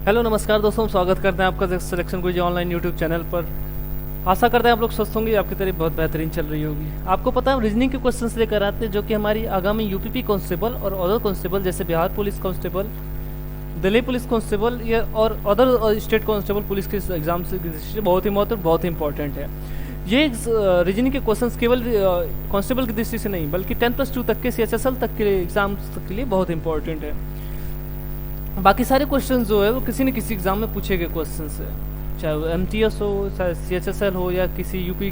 Hello नमस्कार दोस्तों, स्वागत करते हैं आपका सिलेक्शन गुरुजी ऑनलाइन यूट्यूब चैनल पर। आशा करते हैं आप लोग स्वस्थ होंगे, आपकी तैयारी बहुत बेहतरीन चल रही होगी। आपको पता है हम रीजनिंग के क्वेश्चंस लेकर आते हैं जो कि हमारी आगामी यूपीपी कांस्टेबल और अदर कांस्टेबल जैसे Bihar police constable, Delhi police constable या और अदर स्टेट कांस्टेबल पुलिस के एग्जाम से बहुत ही महत्वपूर्ण, बहुत ही इंपॉर्टेंट है। ये रीजनिंग के क्वेश्चंस केवल कांस्टेबल की दृष्टि से नहीं बल्कि 10+2 तक के CHSL तक के एग्जाम के लिए बहुत इंपॉर्टेंट है। बाकी सारे क्वेश्चन जो है वो किसी न किसी एग्जाम में पूछे गए क्वेश्चन है, चाहे वो MTS हो, चाहे CHSL हो या किसी यूपी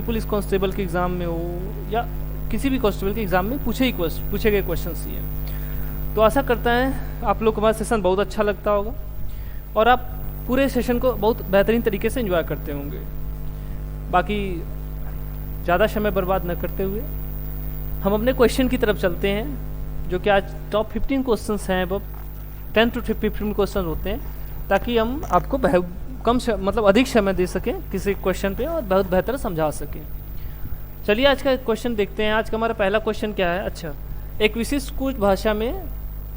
पुलिस कांस्टेबल के एग्जाम में हो या किसी भी कांस्टेबल के एग्जाम में पूछे गए क्वेश्चन ही हैं। तो आशा करता है आप लोग को हमारा सेशन बहुत अच्छा लगता होगा और आप पूरे सेशन को बहुत बेहतरीन तरीके से एंजॉय करते होंगे। बाकी ज़्यादा समय बर्बाद न करते हुए हम अपने क्वेश्चन की तरफ चलते हैं, जो कि आज टॉप 15 क्वेश्चंस हैं। अब 10 to 15 क्वेश्चन होते हैं ताकि हम आपको मतलब अधिक समय दे सकें किसी क्वेश्चन पे और बहुत बेहतर समझा सकें। चलिए आज का क्वेश्चन देखते हैं। आज का हमारा पहला क्वेश्चन क्या है। अच्छा, एक विशिष्ट कुछ भाषा में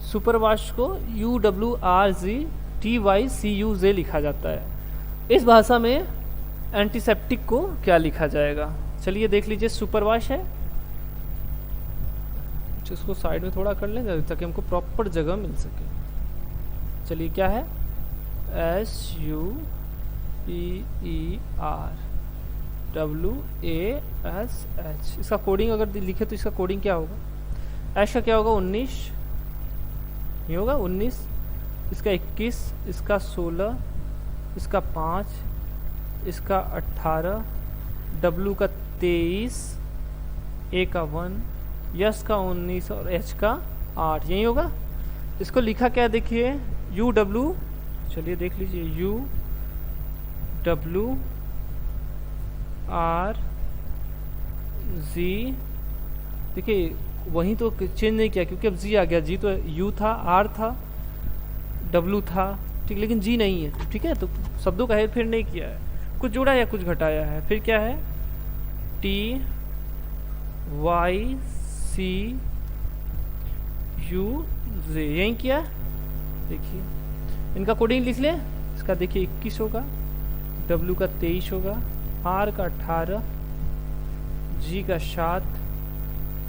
सुपरवाश को UWRGTYCUZ लिखा जाता है। इस भाषा में एंटीसेप्टिक को क्या लिखा जाएगा? चलिए देख लीजिए। सुपरवाश है, इसको साइड में थोड़ा कर लेंगे ताकि हमको प्रॉपर जगह मिल सके। चलिए क्या है? SUPER WASH। इसका कोडिंग अगर लिखे तो इसका कोडिंग क्या होगा? ऐश का क्या होगा? 19 नहीं होगा 19, इसका 21, इसका 16, इसका 5, इसका 18, W का 23, A का 1, यस का 19 और एच का 8, यही होगा। इसको लिखा क्या देखिए? UW, चलिए देख लीजिए, UWRG। देखिए वहीं तो चेंज नहीं किया क्योंकि अब जी आ गया। जी तो U था, R था, W था, ठीक, लेकिन जी नहीं है। ठीक है, तो शब्दों का हेर फेर नहीं किया है, कुछ जोड़ा या कुछ घटाया है। फिर क्या है? TYCUZ, यही किया। देखिए इनका कोडिंग लिख लें। इसका देखिए 21 होगा, W का 23 होगा, R का 18, G का 7,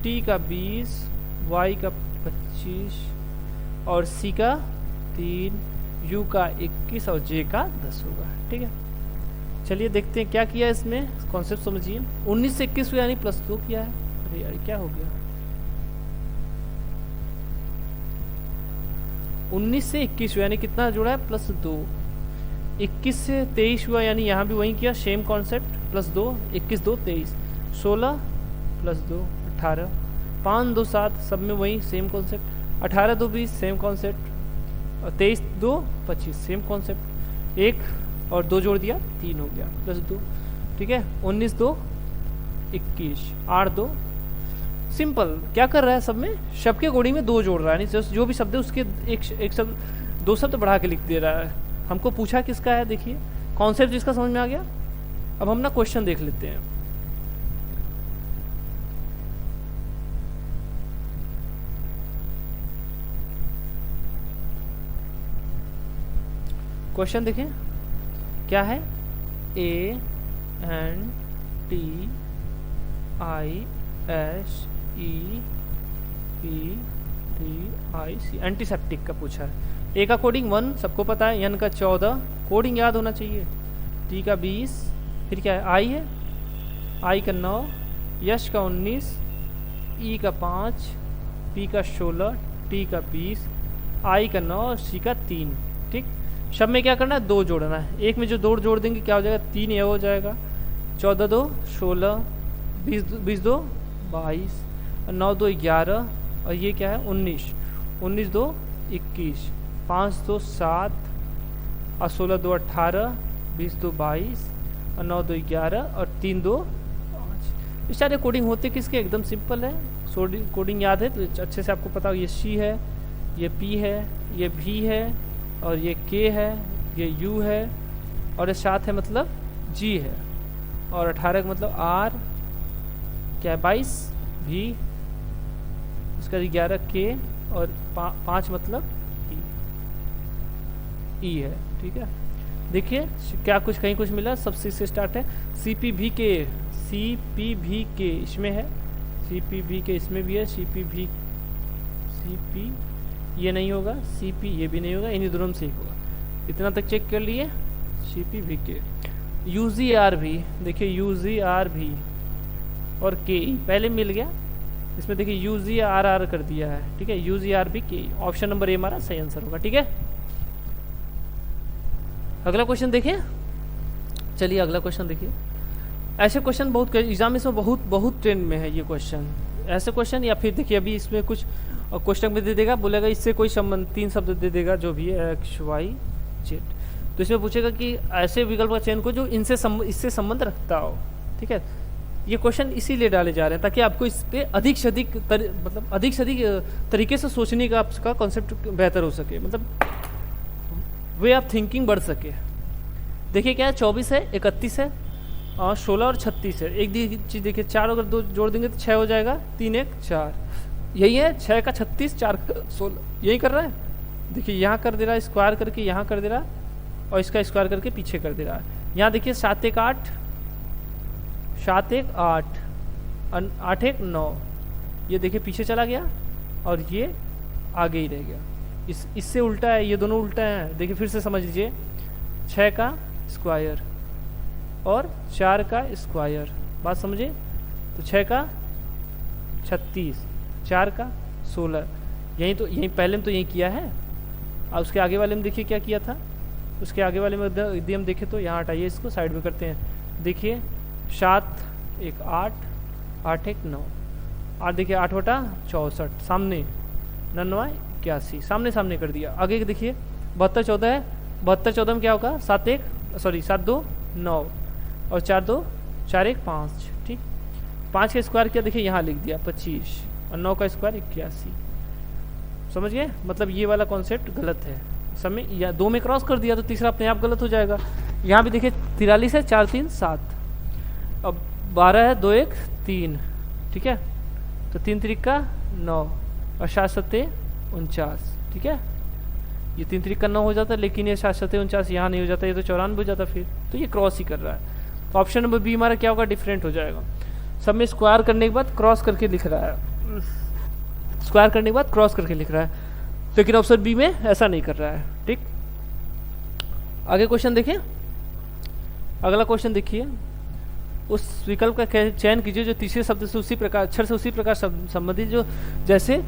T का 20, Y का 25 और C का 3, U का 21 और J का 10 होगा। ठीक है, चलिए देखते हैं क्या किया इसमें। कॉन्सेप्ट समझिए। 19 से 21 यानी +2 किया है। अरे यार क्या हो गया? 19 से 21 यानी कितना जुड़ा है? +2। 21 से 23 हुआ यानी यहाँ भी वही किया, सेम कॉन्सेप्ट, +2, 21 2 23, 16 +2 18, 5 2 7, सब में वही सेम कॉन्सेप्ट, 18 2 20 सेम कॉन्सेप्ट, और 23 2 25 सेम कॉन्सेप्ट, 1 और 2 जोड़ दिया 3 हो गया, +2। ठीक है, 19 2 21, 8 2। सिंपल। क्या कर रहा है? सब में शब्द के कोडिंग में 2 जोड़ रहा है, यानी जो भी शब्द है उसके एक शब्द 2 शब्द बढ़ा के लिख दे रहा है। हमको पूछा किसका है? देखिए कॉन्सेप्ट जिसका समझ में आ गया। अब हम ना क्वेश्चन देख लेते हैं। क्वेश्चन देखें क्या है? ANTISEPTIC, एंटीसेप्टिक का पूछा है। ए का कोडिंग 1 सबको पता है, एन का 14 कोडिंग याद होना चाहिए, टी का 20, फिर क्या है? आई है, आई का 9, यश का 19, ई का 5, पी का 16, टी का 20, आई का 9 और सी का 3। ठीक, शब्द में क्या करना है? 2 जोड़ना है। एक में जो 2 जोड़ देंगे क्या हो जाएगा? 3 यह हो जाएगा। 14 2 16, 20 2 22 और 9 2 11 और ये क्या है? 19, 19 2 21, 5 2 7 और 16 2 18, 20 2 22 और 9 2 11 और 3 2 5। इस सारे कोडिंग होते किसके? एकदम सिंपल है। कोडिंग याद है तो अच्छे से आपको पता हो। ये सी है, ये पी है, ये भी है और ये के है, ये यू है और ये 7 है मतलब जी है और 18 का मतलब आर, क्या है 22 भी, उसका 11 के और 5 मतलब ई। ई है, ठीक है। देखिए क्या कुछ कहीं कुछ मिला, सब सी से स्टार्ट है। CPV के इसमें है, CPV के इसमें भी है, CP ये नहीं होगा, CP ये भी नहीं होगा, इन्हीं दोनों में से एक होगा। इतना तक चेक कर लिए। CPV के UGRV, देखिए UGRV और KE पहले मिल गया, इसमें देखिए UGRR कर दिया है, ठीक है। UGRV KE, ऑप्शन नंबर ए हमारा सही आंसर होगा, ठीक है। अगला क्वेश्चन देखिए, चलिए अगला क्वेश्चन देखिए। ऐसे क्वेश्चन बहुत एग्जाम में बहुत ट्रेंड में है ये क्वेश्चन, ऐसे क्वेश्चन। या फिर देखिए अभी इसमें कुछ क्वेश्चन में दे देगा, बोलेगा इससे कोई संबंध, 3 शब्द दे देगा जो भी है XYZ, तो इसमें पूछेगा कि ऐसे विकल्प का चयन को जो इससे संबंध रखता हो, ठीक है। ये क्वेश्चन इसीलिए डाले जा रहे हैं ताकि आपको इस पे अधिक से अधिक तरीके से सोचने का आपका कॉन्सेप्ट बेहतर हो सके, मतलब वे आप थिंकिंग बढ़ सके। देखिए क्या है, 24 है, 31 है और 16 और 36 है। एक चीज़ देखिए, 4 अगर 2 जोड़ देंगे तो 6 हो जाएगा, 3 1 4, यही है। 6 का 36, 4 का 16, यही कर रहा है। देखिए यहाँ कर दे रहा है, स्क्वायर करके यहाँ कर दे रहा है, और इसका स्क्वायर करके पीछे कर दे रहा है। यहाँ देखिए 7 1 8, 7 1 8, 8 1 9, ये देखिए पीछे चला गया और ये आगे ही रह गया। इससे उल्टा है, ये दोनों उल्टा हैं। देखिए फिर से समझ लीजिए, 6 का स्क्वायर और 4 का स्क्वायर, बात समझे। तो 6 का 36, 4 का 16, यही पहले में तो यही किया है। और उसके आगे वाले में देखिए क्या किया था, उसके आगे वाले में यदि हम देखें तो यहाँ हटाइए, इसको साइड में करते हैं। देखिए 7 1 8, 8 1 9, और देखिए 8 बटा 64, सामने 99 81, सामने कर दिया। आगे देखिए 72 14 है, 72 14 में क्या होगा, 7 2 9 और 4 2 4 1 5, ठीक। 5 का स्क्वायर किया, देखिए यहाँ लिख दिया 25, और 9 का स्क्वायर 81, समझ गए। मतलब ये वाला कॉन्सेप्ट गलत है, समय या 2 में क्रॉस कर दिया तो तीसरा अपने आप गलत हो जाएगा। यहाँ भी देखिए 43 है, 4 3 7, अब 12 है, 2 1 3, ठीक है। तो 3 3 का 9 और 7 7 49, ठीक है। ये 3 3 का 9 हो जाता है, लेकिन ये 7 7 49 यहाँ नहीं हो जाता, ये तो 94 हो जाता फिर, तो ये क्रॉस ही कर रहा है। तो ऑप्शन नंबर बी हमारा क्या होगा, डिफरेंट हो जाएगा। सब में स्क्वायर करने के बाद क्रॉस करके लिख रहा है, स्क्वायर करने के बाद क्रॉस करके लिख रहा है, लेकिन ऑप्शन बी में ऐसा नहीं कर रहा है, ठीक। आगे क्वेश्चन देखिए, अगला क्वेश्चन देखिए। उस विकल्प का चयन कीजिए जो तीसरे शब्द से उसी प्रकार अक्षर से उसी प्रकार संबंधित, जो जैसे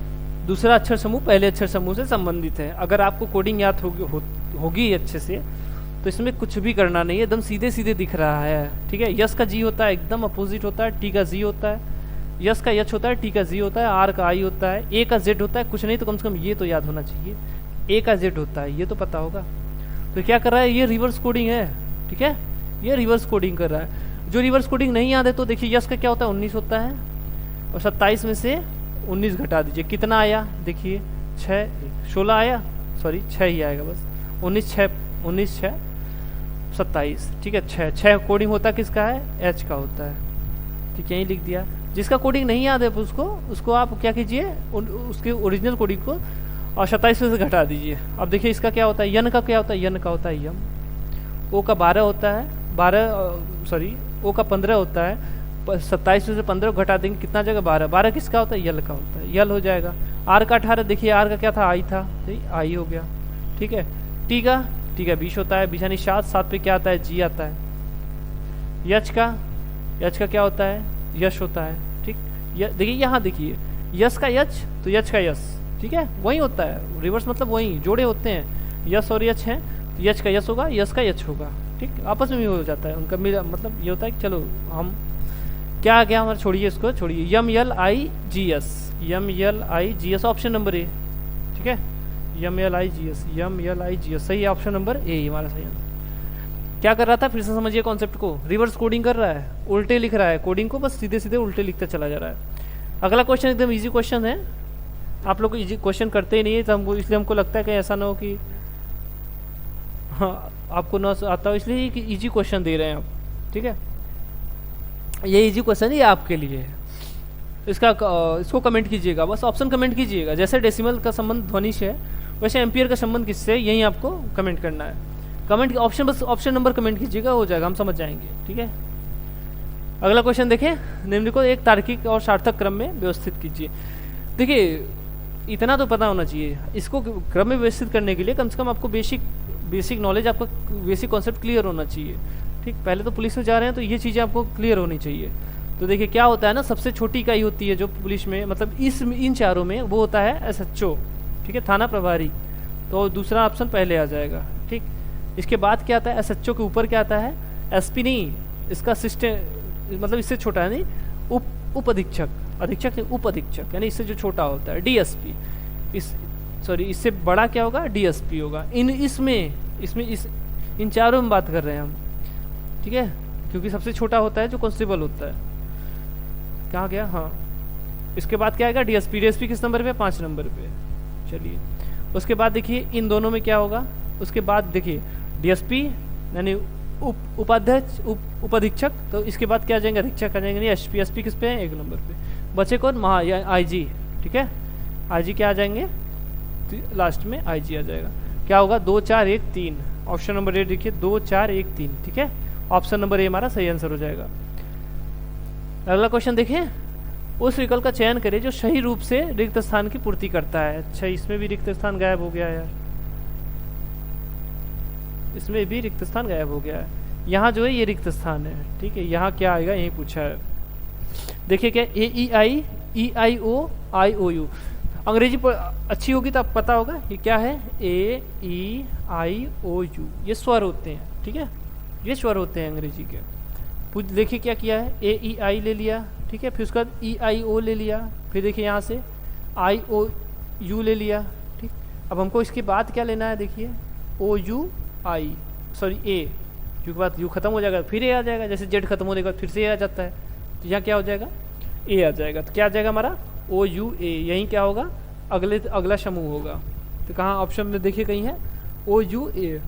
दूसरा अक्षर समूह पहले अक्षर समूह से संबंधित है। अगर आपको कोडिंग याद होगी अच्छे से, तो इसमें कुछ भी करना नहीं है, एकदम सीधे सीधे दिख रहा है, ठीक है। यस का जी होता है, एकदम अपोजिट होता है। टी का जी होता है, यस का यच होता है, टी का जी होता है, आर का आई होता है, ए का जेड होता है। कुछ नहीं तो कम से कम ये तो याद होना चाहिए, ए का जेड होता है, ये तो पता होगा। तो क्या कर रहा है, ये रिवर्स कोडिंग है, ठीक है, ये रिवर्स कोडिंग कर रहा है। जो रिवर्स कोडिंग नहीं याद है तो देखिए यस का क्या होता है, 19 होता है, और 27 में से 19 घटा दीजिए, कितना आया, देखिए 16 आया, सॉरी 6 ही आएगा बस, 19 6 27, ठीक है। 6 कोडिंग होता किसका है, एच का होता है, ठीक है, यही लिख दिया। जिसका कोडिंग नहीं याद है उसको आप क्या कीजिए, उसके ओरिजिनल कोडिंग को और 27 में से घटा दीजिए। अब देखिए इसका क्या होता है, यन का क्या होता है, यन का होता है यम। ओ का 12 होता है, ओ का 15 होता है, 27 में से 15 घटा देंगे, कितना जाएगा 12। 12 किसका होता है, यल का होता है, यल हो जाएगा। आर का 18, देखिए आर का क्या था, आई था, आई हो गया, ठीक है। टी का 20 होता है, 20 यानी 7 पे क्या आता है, जी आता है। यच का क्या होता है, यश होता है, ठीक। देखिए यहाँ देखिए, यस का यच तो यच का यस, ठीक है, वही होता है। रिवर्स मतलब वही जोड़े होते हैं, यस और यच हैं, तो यच का यस होगा, यस का यच होगा, ठीक, आपस में भी हो जाता है उनका मेरा मतलब ये होता है कि चलो हम क्या आ गया हमारा, छोड़िए इसको, छोड़िए। M L I G S, option number A, ठीक है। यम यल आई जी एस, सही है, ऑप्शन नंबर ए हमारा सही आंसर। क्या कर रहा था, फिर से समझिए कॉन्सेप्ट को, रिवर्स कोडिंग कर रहा है, उल्टे लिख रहा है कोडिंग को, बस सीधे सीधे उल्टे लिखता चला जा रहा है। अगला क्वेश्चन एकदम इजी क्वेश्चन है, आप लोग इजी क्वेश्चन करते ही नहीं है, तो हमको इसलिए हमको लगता है कि ऐसा ना हो कि हाँ आपको ना आता हो, इसलिए कि इजी क्वेश्चन दे रहे हैं आप, ठीक है। ये इजी क्वेश्चन ही आपके लिए है, इसको कमेंट कीजिएगा, बस ऑप्शन कमेंट कीजिएगा। जैसे डेसिमल का संबंध ध्वनि से है, वैसे एम्पियर का संबंध किससे है, यही आपको कमेंट करना है। कमेंट ऑप्शन, बस ऑप्शन नंबर कमेंट कीजिएगा, हो जाएगा, हम समझ जाएंगे। ठीक है, अगला क्वेश्चन देखें। निम्न को एक तार्किक और सार्थक क्रम में व्यवस्थित कीजिए। देखिए इतना तो पता होना चाहिए, इसको क्रम में व्यवस्थित करने के लिए कम से कम आपको बेसिक नॉलेज, आपका बेसिक कॉन्सेप्ट क्लियर होना चाहिए। ठीक, पहले तो पुलिस में जा रहे हैं तो ये चीज़ें आपको क्लियर होनी चाहिए। तो देखिए क्या होता है ना, सबसे छोटी इकाई होती है जो पुलिस में, मतलब इन चारों में वो होता है SHO, ठीक है, थाना प्रभारी। तो दूसरा ऑप्शन पहले आ जाएगा। ठीक, इसके बाद क्या आता है, SHO के ऊपर क्या आता है, SP नहीं, इसका असिस्टेंट, मतलब इससे छोटा है नहीं, उप अधीक्षक, अधीक्षक नहीं उप अधीक्षक, यानी इससे जो छोटा होता है DSP। इससे बड़ा क्या होगा, DSP होगा। इन चारों में बात कर रहे हैं हम। ठीक है, क्योंकि सबसे छोटा होता है जो कांस्टेबल होता है। कहाँ गया, हाँ, इसके बाद क्या आएगा, DSP। DSP किस नंबर पे, 5 नंबर पे। चलिए उसके बाद देखिए इन दोनों में क्या होगा, उसके बाद देखिए DSP यानी उपाध्यक्ष, उपाधीक्षक, तो इसके बाद क्या आ जाएंगे, अधीक्षक आ जाएंगे। SP किस पे है, 1 नंबर पे। बचे कौन, IG। ठीक है, IG क्या आ जाएंगे, लास्ट में IG आ जाएगा। क्या होगा, 2 4 1 3, ऑप्शन नंबर ए देखिए, 2 4 1 3। ठीक है, ऑप्शन नंबर ए हमारा सही आंसर हो जाएगा। अगला क्वेश्चन देखिए, उस विकल्प का चयन करें जो सही रूप से रिक्त स्थान की पूर्ति करता है। अच्छा, इसमें भी रिक्त स्थान गायब हो गया यार, इसमें भी रिक्त स्थान गायब हो गया है। यहाँ जो है ये रिक्त स्थान है। ठीक है, यहाँ क्या आएगा, यही पूछा है। देखिए क्या, AEI EIO IOU, अंग्रेजी अच्छी होगी तो आप पता होगा ये क्या है, AEIOU, ये स्वर होते हैं। ठीक है, ये स्वर होते हैं अंग्रेजी के। देखिए क्या किया है, AEI ले लिया, ठीक है, फिर उसके बाद EIO ले लिया, फिर देखिए यहाँ से IOU ले लिया। ठीक, अब हमको इसके बाद क्या लेना है, देखिए OUI, सॉरी A, क्योंकि बाद U खत्म हो जाएगा फिर A आ जाएगा, जैसे Z खत्म होने के बाद फिर से A आ जाता है, तो यहाँ क्या हो जाएगा, A आ जाएगा। तो क्या आ जाएगा हमारा, OUA, यहीं क्या होगा, अगला समूह होगा। तो कहाँ ऑप्शन में देखिए कहीं है OUA,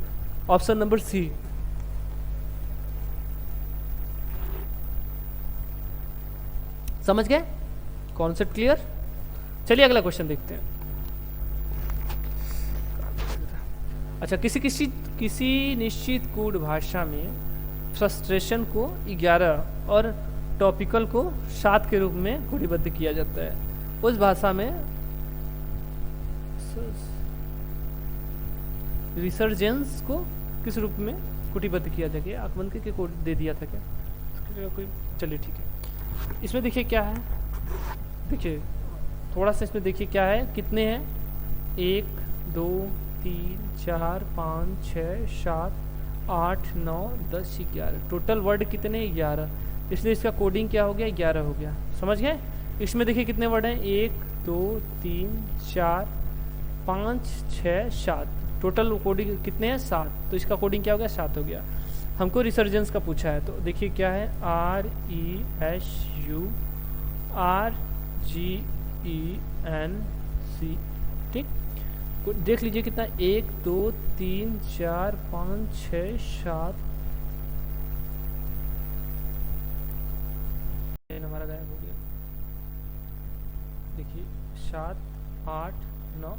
ऑप्शन नंबर C। समझ गए, कॉन्सेप्ट क्लियर। चलिए अगला क्वेश्चन देखते हैं। अच्छा, किसी निश्चित कोड भाषा में फ्रस्ट्रेशन को 11 और टॉपिकल को 7 के रूप में कोडिबद्ध किया जाता है। उस भाषा में रिसर्जेंस को किस रूप में कोडिबद्ध किया जाएगा, आकमन के कोड दे दिया था क्या कोई, चलिए ठीक है। इसमें देखिए क्या है, देखिए थोड़ा सा इसमें देखिए क्या है, कितने हैं, 1 2 3 4 5 6 7 8 9 10 11, टोटल वर्ड कितने, 11, इसलिए इसका कोडिंग क्या हो गया, 11 हो गया। समझ गए। इसमें देखिए कितने वर्ड हैं, 1 2 3 4 5 6 7, टोटल कोडिंग कितने हैं, 7, तो इसका कोडिंग क्या हो गया, 7 हो गया। हमको रिसर्जेंस का पूछा है, तो देखिए क्या है, RESURGENC। ठीक, देख लीजिए कितना, 1 2 3 4 5 6 7, हमारा गायब हो गया, देखिए 7 8 9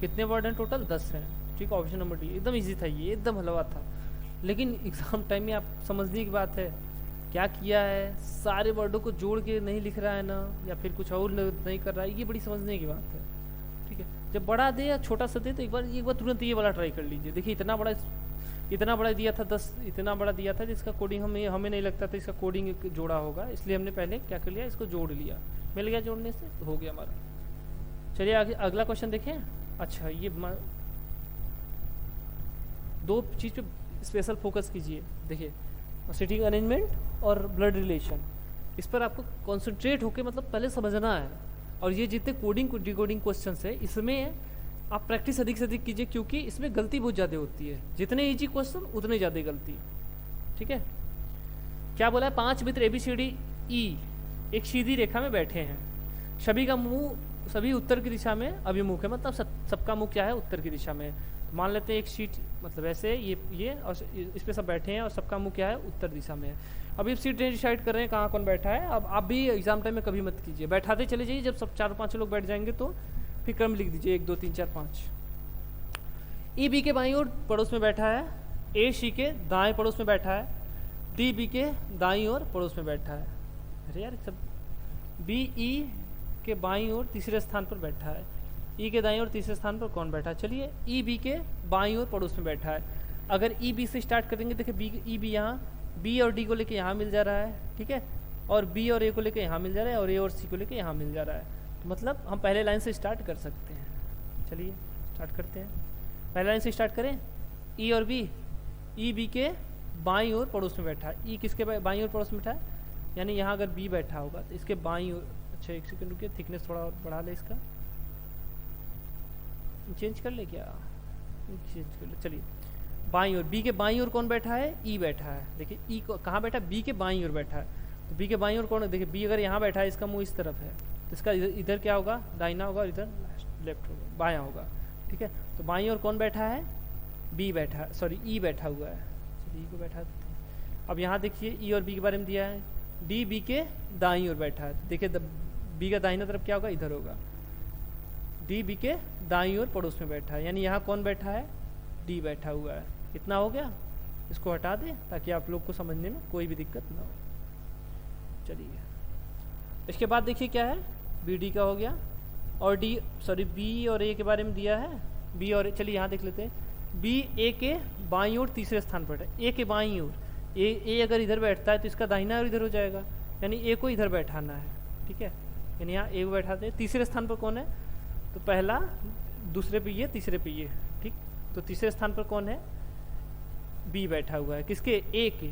कितने वर्ड हैं टोटल, 10 हैं। ठीक, ऑप्शन नंबर डी एकदम इजी था, ये एकदम हलवा था, लेकिन एग्जाम टाइम में आप समझने की बात है, क्या किया है, सारे वर्डों को जोड़ के नहीं लिख रहा है ना, या फिर कुछ और नहीं कर रहा है, ये बड़ी समझने की बात है। ठीक है, जब बड़ा दे या छोटा सा दे तो एक बार तुरंत ये वाला ट्राई कर लीजिए। देखिए इतना बड़ा दिया था, 10 इतना बड़ा दिया था जिसका कोडिंग हमें नहीं लगता था इसका कोडिंग जोड़ा होगा, इसलिए हमने पहले क्या कर लिया, इसको जोड़ लिया, मिल गया, जोड़ने से हो गया हमारा। चलिए आगे अगला क्वेश्चन देखें। अच्छा, ये 2 चीज़ पे स्पेशल फोकस कीजिए। देखिए सिटिंग अरेंजमेंट और ब्लड रिलेशन, इस पर आपको कॉन्सेंट्रेट होकर मतलब पहले समझना है। और ये जितने कोडिंग डिकोडिंग क्वेश्चन है इसमें आप प्रैक्टिस अधिक से अधिक कीजिए, क्योंकि इसमें गलती बहुत ज़्यादा होती है, जितने इजी क्वेश्चन उतने ज़्यादा गलती। ठीक है, क्या बोला है, 5 मित्र ABCDE एक सीधी रेखा में बैठे हैं, सभी उत्तर की दिशा में अभिमुख है, मतलब सबका मुख क्या है, उत्तर की दिशा में। मान लेते हैं एक सीट, मतलब ऐसे ये और इस पे सब बैठे हैं और सबका मुख क्या है, उत्तर दिशा में है। अभी सीट डिसाइड कर रहे हैं कहाँ कौन बैठा है। अब आप भी एग्जाम टाइम में कभी मत कीजिए, बैठाते चले जाइए, जब सब 4-5 लोग बैठ जाएंगे तो फिर क्रम लिख दीजिए 1 2 3 4 5। ई बी के बाईं ओर पड़ोस में बैठा है, ए सी के दाएं पड़ोस में बैठा है, डी बी के दाईं ओर पड़ोस में बैठा है। अरे यार सब, बी ई के बाईं ओर तीसरे स्थान पर बैठा है, ई के दाईं ओर तीसरे स्थान पर कौन बैठा है? चलिए ई बी के बाईं ओर पड़ोस में बैठा है। अगर ई बी से स्टार्ट करेंगे, देखिए बी ई बी यहाँ बी और डी को लेके यहाँ मिल जा रहा है, ठीक है, और बी और ए को लेके यहाँ मिल जा रहा है, और ए और सी को लेके यहाँ मिल जा रहा है। तो मतलब हम पहले लाइन से स्टार्ट कर सकते हैं। चलिए स्टार्ट करते हैं, पहले लाइन से स्टार्ट करें। ई और बी, ई बी के बाईं ओर पड़ोस में बैठा है, ई किसके बाईं ओर पड़ोस में बैठा है? यानी यहाँ अगर बी बैठा होगा तो इसके बाईं ओर, अच्छा एक सेकंड रुकिए, थिकनेस थोड़ा बढ़ा ले, इसका चेंज कर ले क्या, चेंज कर ले। चलिए बाईं ओर, बी के बाईं ओर कौन बैठा है? ई बैठा है। देखिए ई को कहाँ बैठा है? बी के बाईं ओर बैठा है। तो बी के बाईं ओर कौन है? देखिए बी अगर यहाँ बैठा है, इसका मुंह इस तरफ है, तो इसका इधर क्या होगा? दाहिना होगा, और इधर लेफ्ट होगा, बायां होगा, ठीक है। तो बाईं ओर कौन बैठा है? बी बैठा है, सॉरी ई बैठा हुआ है। चलिए ई को बैठा देते हैं। अब यहाँ देखिए ई और बी के बारे में दिया है, डी बी के दाईं ओर बैठा है। देखिए बी का दाहिना तरफ क्या होगा? इधर होगा। डी बी के दाईं ओर पड़ोस में बैठा है, यानी यहाँ कौन बैठा है? डी बैठा हुआ है। इतना हो गया, इसको हटा दें ताकि आप लोग को समझने में कोई भी दिक्कत ना हो। चलिए इसके बाद देखिए क्या है, बी डी का हो गया, और डी सॉरी बी और ए के बारे में दिया है, बी और चलिए यहाँ देख लेते हैं। बी ए के बाईं ओर तीसरे स्थान पर है, ए के बाईं ओर, ए अगर इधर बैठता है तो इसका दाहिना और इधर हो जाएगा, यानी ए को इधर बैठाना है, ठीक है। यानी यहाँ ए को बैठाते हैं। तीसरे स्थान पर कौन है? तो पहला, दूसरे पे ये, तीसरे पे ये, ठीक। तो तीसरे स्थान पर कौन है? बी बैठा हुआ है, किसके? ए के।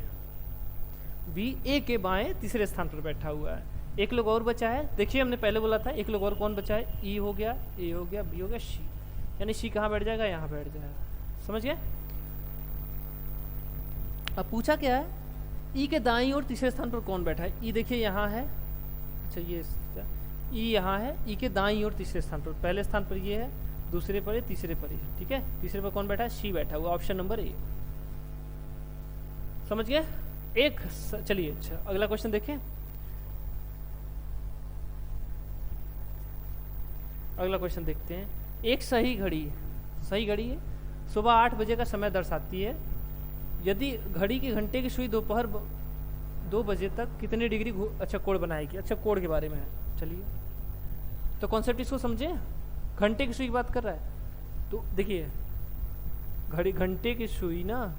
बी ए के बाएं तीसरे स्थान पर बैठा हुआ है। एक लोग और बचा है, देखिए हमने पहले बोला था एक लोग और कौन बचा है? ई हो गया, ए हो गया, बी हो गया, सी, यानी सी कहाँ बैठ जाएगा? यहाँ बैठ जाएगा। समझ गए? अब पूछा क्या है, ई के दाईं ओर तीसरे स्थान पर कौन बैठा है? ई देखिए यहाँ है, अच्छा ये ई यहाँ है, ई के दाईं ओर तीसरे स्थान पर, पहले स्थान पर ये है, दूसरे पर है, तीसरे पर है, ठीक है। तीसरे पर कौन बैठा है? सी बैठा हुआ, ऑप्शन नंबर ए। समझ गए? एक चलिए अच्छा अगला क्वेश्चन देखें। अगला क्वेश्चन देखते हैं। एक सही घड़ी है, सुबह 8 बजे का समय दर्शाती है। यदि घड़ी की घंटे की सुई दोपहर 2 बजे तक कितने डिग्री अच्छा कोण बनाएगी? अच्छा कोण के बारे में है। चलिए तो कॉन्सेप्ट इसको समझे, घंटे की सुई की बात कर रहा है। तो देखिए घंटे की सुई ना,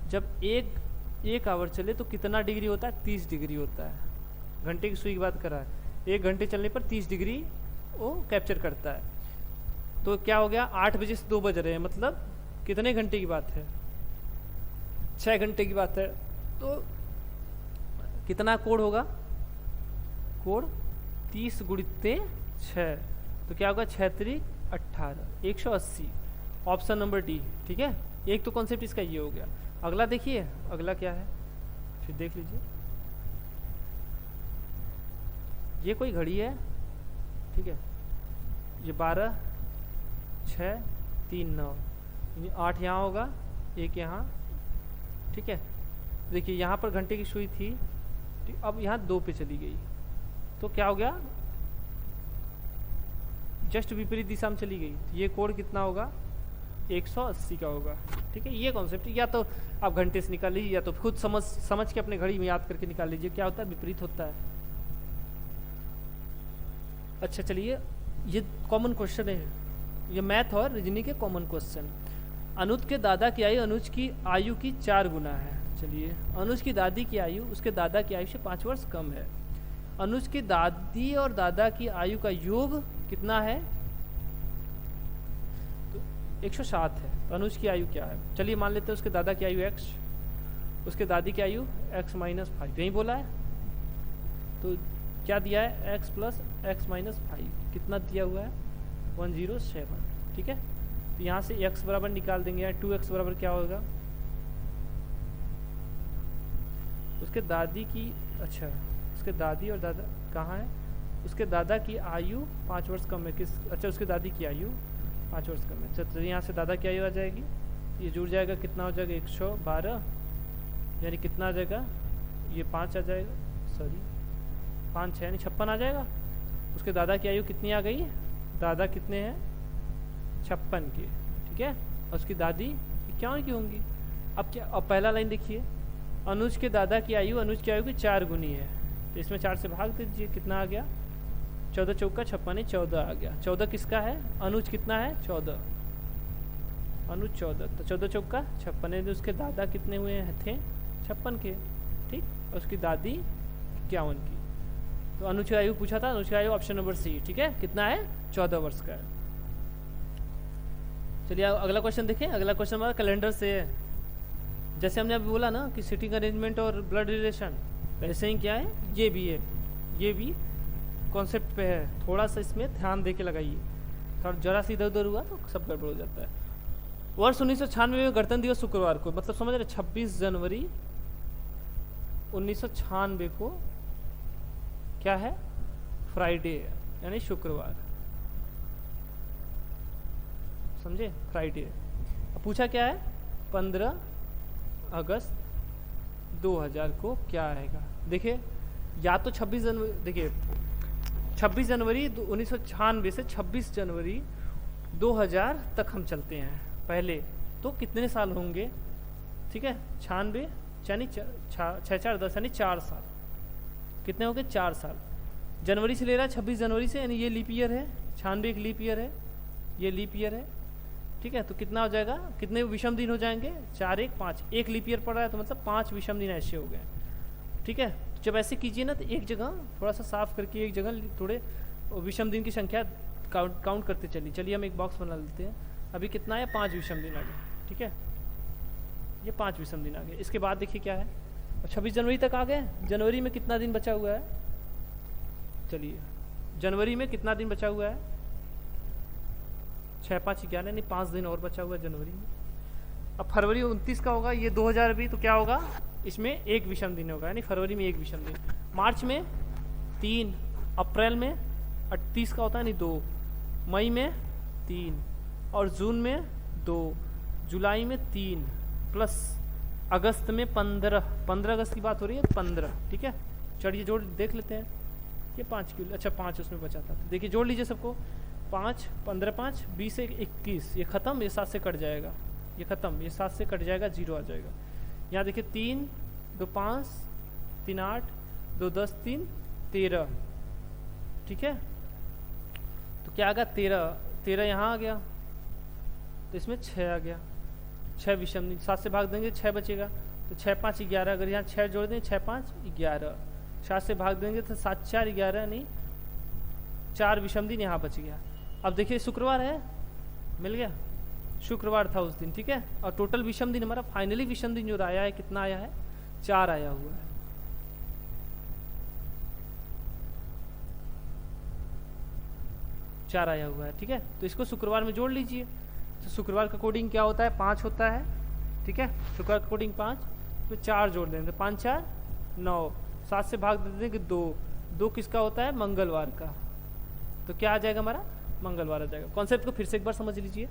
जब एक आवर चले तो कितना डिग्री होता है? 30 डिग्री होता है। घंटे की सुई की बात कर रहा है, 1 घंटे चलने पर 30 डिग्री वो कैप्चर करता है। तो क्या हो गया? 8 बजे से 2 बज रहे हैं, मतलब कितने घंटे की बात है? 6 घंटे की बात है। तो कितना कोण होगा? कोण 30 गुणित 6, तो क्या होगा? 6 त्रिक 18, 180, ऑप्शन नंबर डी, ठीक है। एक तो कॉन्सेप्ट इसका ये हो गया। अगला देखिए, अगला क्या है फिर देख लीजिए। ये कोई घड़ी है, ठीक है, ये 12 6 3 9, 8 यहाँ होगा, 1 यहाँ, ठीक है। देखिए यहाँ पर घंटे की सुई थी, ठीक, अब यहाँ 2 पे चली गई, तो क्या हो गया? जस्ट विपरीत दिशा में चली गई। ये कोण कितना होगा? 180 का होगा, ठीक है। ये कॉन्सेप्ट या तो आप घंटे से निकाल लीजिए, या तो खुद समझ के अपने घड़ी में याद करके निकाल लीजिए। क्या होता है? विपरीत होता है। अच्छा चलिए, ये कॉमन क्वेश्चन है, ये मैथ और रीजनिंग के कॉमन क्वेश्चन। अनुज के दादा की आयु अनुज की आयु की 4 गुना है। चलिए, अनुज की दादी की आयु उसके दादा की आयु से 5 वर्ष कम है। अनुज की दादी और दादा की आयु का योग कितना है? तो 107 है। तो अनुज की आयु क्या है? चलिए मान लेते हैं उसके दादा की आयु x, उसके दादी की आयु x माइनस 5, यही बोला है। तो क्या दिया है? x प्लस एक्स माइनस 5, कितना दिया हुआ है? 107, ठीक है। तो यहाँ से x बराबर निकाल देंगे, 2x बराबर क्या होगा? उसके दादी की, अच्छा उसके दादी और दादा कहाँ है? उसके दादा की आयु 5 वर्ष कम है, किस? अच्छा उसके दादी की आयु 5 वर्ष कम है। तो यहाँ से दादा की आयु आ जाएगी, ये जुड़ जाएगा, कितना हो जाएगा? 112, यानी कितना आ जाएगा? ये 5 आ जाएगा, सॉरी 5 6 यानी 56 आ जाएगा। उसके दादा की आयु कितनी आ गई? दादा कितने हैं? 56 के, ठीक है। और उसकी दादी 51 की होंगी। अब क्या, अब पहला लाइन देखिए, अनुज के दादा की आयु अनुज की आयु की 4 गुनी है, तो इसमें 4 से भाग दीजिए, कितना आ गया? 14 चौका 56, 14 आ गया। 14 किसका है? अनुज कितना है? 14, अनुज 14, तो 14 चौका 56, उसके दादा कितने हुए हैं थे? 56 के, ठीक। और उसकी दादी 51 की। तो अनुज की आयु पूछा था, अनुज की आयु ऑप्शन नंबर सी, ठीक है, कितना है? 14 वर्ष का है। चलिए अगला क्वेश्चन देखें। अगला क्वेश्चन हमारा कैलेंडर से है। जैसे हमने अभी बोला ना कि सिटिंग अरेंजमेंट और ब्लड रिलेशन, ऐसे ही क्या है, ये भी है, ये भी कॉन्सेप्ट पे है। थोड़ा सा इसमें ध्यान दे के लगाइए, थोड़ा जरा सा इधर उधर हुआ तो सब गड़बड़ हो जाता है। वर्ष 1996 में गणतंत्र दिवस शुक्रवार को, मतलब समझ रहे, 26 जनवरी 1996 को क्या है? फ्राइडे, यानी शुक्रवार, समझे, फ्राइडे। अब पूछा क्या है? 15 अगस्त 2000 को क्या आएगा? देखिए, या तो 26 जनवरी, देखिए 26 जनवरी 1996 से 26 जनवरी 2000 तक हम चलते हैं पहले, तो कितने साल होंगे? ठीक है, 96 यानी 6 4 10 यानी 4 साल। कितने हो गए? 4 साल। जनवरी से ले रहा है 26 जनवरी से, यानी ये लीप ईयर है, 96 एक लीप ईयर है, ये लीप ईयर है, ठीक है। तो कितना हो जाएगा? कितने विषम दिन हो जाएंगे? 4 1 5, एक लीप ईयर पड़ रहा है तो मतलब 5 विषम दिन ऐसे हो गए, ठीक है। तो जब ऐसे कीजिए ना, तो एक जगह थोड़ा सा साफ करके एक जगह थोड़े विषम दिन की संख्या काउंट करते चलिए। चलिए हम एक बॉक्स बना लेते हैं। अभी कितना है? 5 विषम दिन आ गए, ठीक है, ये 5 विषम दिन आ गए। इसके बाद देखिए क्या है, और 26 जनवरी तक आ गए। जनवरी में कितना दिन बचा हुआ है? चलिए, जनवरी में कितना दिन बचा हुआ है? 6 5 11, यानी 5 दिन और बचा हुआ है जनवरी में। अब फरवरी 29 का होगा, ये 2000 भी, तो क्या होगा? इसमें 1 विषम दिन होगा, यानी फरवरी में 1 विषम दिन। मार्च में 3, अप्रैल में 38 का होता है, यानी 2, मई में 3, और जून में 2, जुलाई में 3, प्लस अगस्त में 15 अगस्त की बात हो रही है, 15, ठीक है। चलिए जोड़ देख लेते हैं, ये 5 किलो, अच्छा 5 उसमें बचा था, तो देखिए जोड़ लीजिए सबको। 5 15 5 20 21, ये खत्म, ये 7 से कट जाएगा, ये खत्म, ये 7 से कट जाएगा, 0 आ जाएगा। यहाँ देखिए 3 2 5 3 8 2 10 3 13, ठीक है। तो क्या आ गया? 13 यहाँ आ गया, तो इसमें 6 आ गया, 6 विषम दिन। 7 से भाग देंगे 6 बचेगा, तो 6 5 11, अगर यहाँ 6 जोड़ दें 6 5 11, 7 से भाग देंगे तो 7 4 11, नहीं 4 विषम दिन यहाँ बच गया। अब देखिए शुक्रवार है, मिल गया, शुक्रवार था उस दिन, ठीक है। और टोटल विषम दिन हमारा, फाइनली विषम दिन जो आया है, कितना आया है? 4 आया हुआ है। चार आया हुआ है, ठीक है। तो इसको शुक्रवार में जोड़ लीजिए। तो शुक्रवार का कोडिंग क्या होता है? 5 होता है, ठीक है। शुक्रवार का कोडिंग 5, तो 4 जोड़ देंगे, 5 4 9, 7 से भाग दे देंगे 2 किसका होता है? मंगलवार का। तो क्या आ जाएगा हमारा? मंगलवार आ जाएगा। कॉन्सेप्ट को फिर से एक बार समझ लीजिए।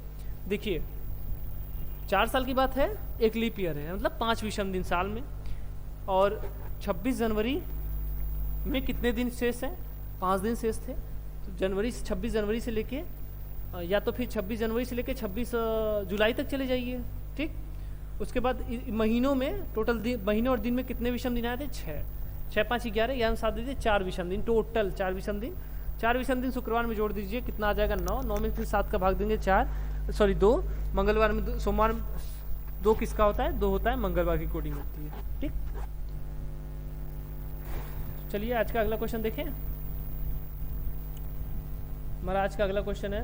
देखिए 4 साल की बात है, एक लीप ईयर है, मतलब 5 विषम दिन साल में, और 26 जनवरी में कितने दिन शेष हैं? 5 दिन शेष थे। तो 26 जनवरी से लेके, या तो फिर 26 जनवरी से लेके 26 जुलाई तक चले जाइए, ठीक। उसके बाद महीनों में टोटल महीने और दिन में कितने विषम दिन आए थे? 6 5 11, यहाँ साथ दीजिए 4 विषम दिन, टोटल 4 विषम दिन। 4 विषम दिन शुक्रवार में जोड़ दीजिए, कितना आ जाएगा? 9 में फिर 7 का भाग देंगे 2, मंगलवार में सोमवार 2 किसका होता है? 2 होता है, मंगलवार की कोडिंग होती है, ठीक। चलिए आज का अगला क्वेश्चन देखें। हमारा आज का अगला क्वेश्चन है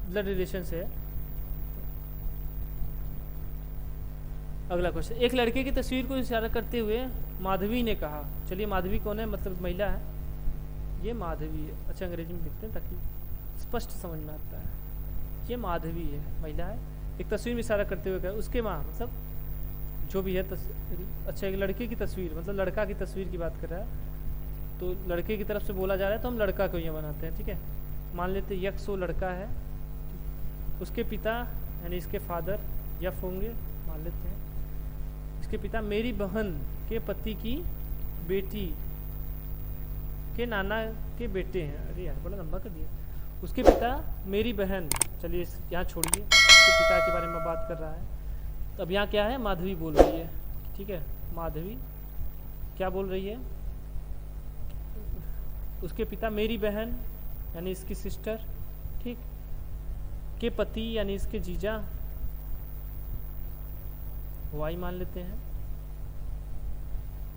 ब्लड रिलेशन से। अगला क्वेश्चन, एक लड़के की तस्वीर को इशारा करते हुए माधवी ने कहा। चलिए माधवी कौन है? मतलब महिला है, ये माधवी है। अच्छा अंग्रेजी में लिखते हैं ताकि स्पष्ट समझ में आता है। ये माधवी है, महिला है, एक तस्वीर में इशारा करते हुए कहा। उसके माँ, मतलब जो भी है अच्छा एक लड़के की तस्वीर, मतलब लड़का की तस्वीर की बात कर रहा है, तो लड़के की तरफ से बोला जा रहा है, तो हम लड़का को ये बनाते हैं, ठीक है। मान लेते यक्स वो लड़का है, उसके पिता यानी इसके फादर यफ होंगे, मान लेते हैं। इसके पिता मेरी बहन के पति की बेटी के नाना के बेटे हैं। अरे यार बड़ा लंबा कर दिया। उसके पिता मेरी बहन, चलिए यहाँ छोड़िए, उसके पिता के बारे में बात कर रहा है। तो अब यहाँ क्या है, माधवी बोल रही है, ठीक है। माधवी क्या बोल रही है, उसके पिता मेरी बहन यानी इसकी सिस्टर, ठीक, के पति यानी इसके जीजा, वाई मान लेते हैं,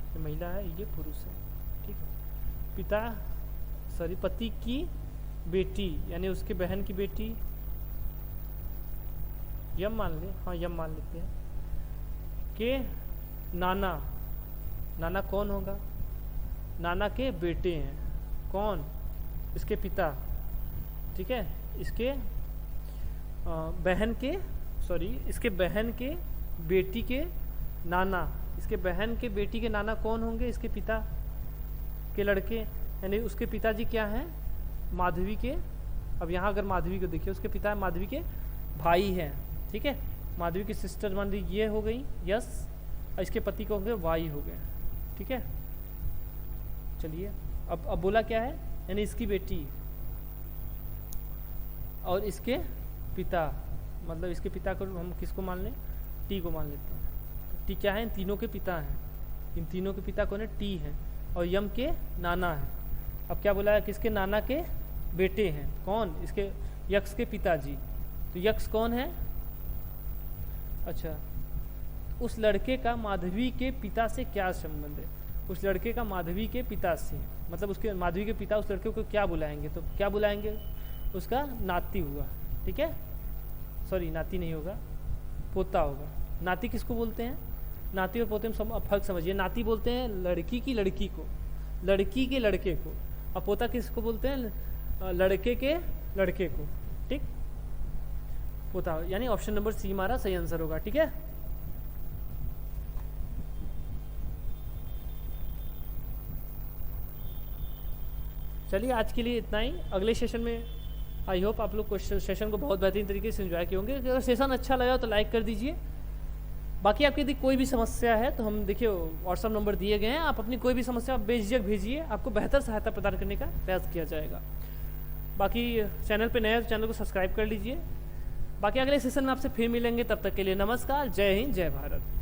ये महिला है ये पुरुष है, ठीक है। पिता सॉरी पति की बेटी यानी उसके बहन की बेटी, यम मान ले, हाँ यम मान लेते हैं, के नाना, नाना कौन होगा, नाना के बेटे हैं, कौन, इसके पिता, ठीक है। इसके बहन के सॉरी इसके बहन के बेटी के नाना, इसके बहन के बेटी के नाना कौन होंगे, इसके पिता के लड़के, यानी उसके पिताजी क्या हैं, माधवी के, अब यहाँ अगर माधवी को देखिए उसके पिता माधवी के भाई हैं, ठीक है। माधवी की सिस्टर मान ली ये हो गई यस, और इसके पति को होंगे वाई हो गए, ठीक है। चलिए अब बोला क्या है, यानी इसकी बेटी और इसके पिता, मतलब इसके पिता को हम किसको मान लें, टी को मान लेते हैं। तो टी क्या है, इन तीनों के पिता हैं, इन तीनों के पिता कौन है, टी हैं, और यम के नाना हैं। अब क्या बोला है, किसके नाना के बेटे हैं, कौन, इसके यक्ष के पिताजी। तो यक्ष कौन है, अच्छा उस लड़के का माधवी के पिता से क्या संबंध है, उस लड़के का माधवी के पिता से, मतलब उसके माधवी के पिता उस लड़के को क्या बुलाएंगे, तो क्या बुलाएंगे, उसका नाती हुआ, ठीक है। सॉरी नाती नहीं होगा, पोता होगा। नाती किसको बोलते हैं, नाती और पोते में फर्क समझिए। नाती बोलते हैं लड़की की लड़की को, लड़की के लड़के को, और पोता किसको बोलते हैं, लड़के के लड़के को, ठीक। पोता यानी ऑप्शन नंबर सी हमारा सही आंसर होगा, ठीक है। चलिए आज के लिए इतना ही, अगले सेशन में आई होप आप लोग सेशन को बहुत बेहतरीन तरीके से एंजॉय किए होंगे। अगर सेशन अच्छा लगा तो लाइक कर दीजिए। बाकी आपकी यदि कोई भी समस्या है तो हम देखिए व्हाट्सअप नंबर दिए गए हैं, आप अपनी कोई भी समस्या बेझिझक भेजिए, आपको बेहतर सहायता प्रदान करने का प्रयास किया जाएगा। बाकी चैनल पे नए हैं तो चैनल को सब्सक्राइब कर लीजिए। बाकी अगले सेशन में आपसे फिर मिलेंगे, तब तक के लिए नमस्कार, जय हिंद, जय भारत।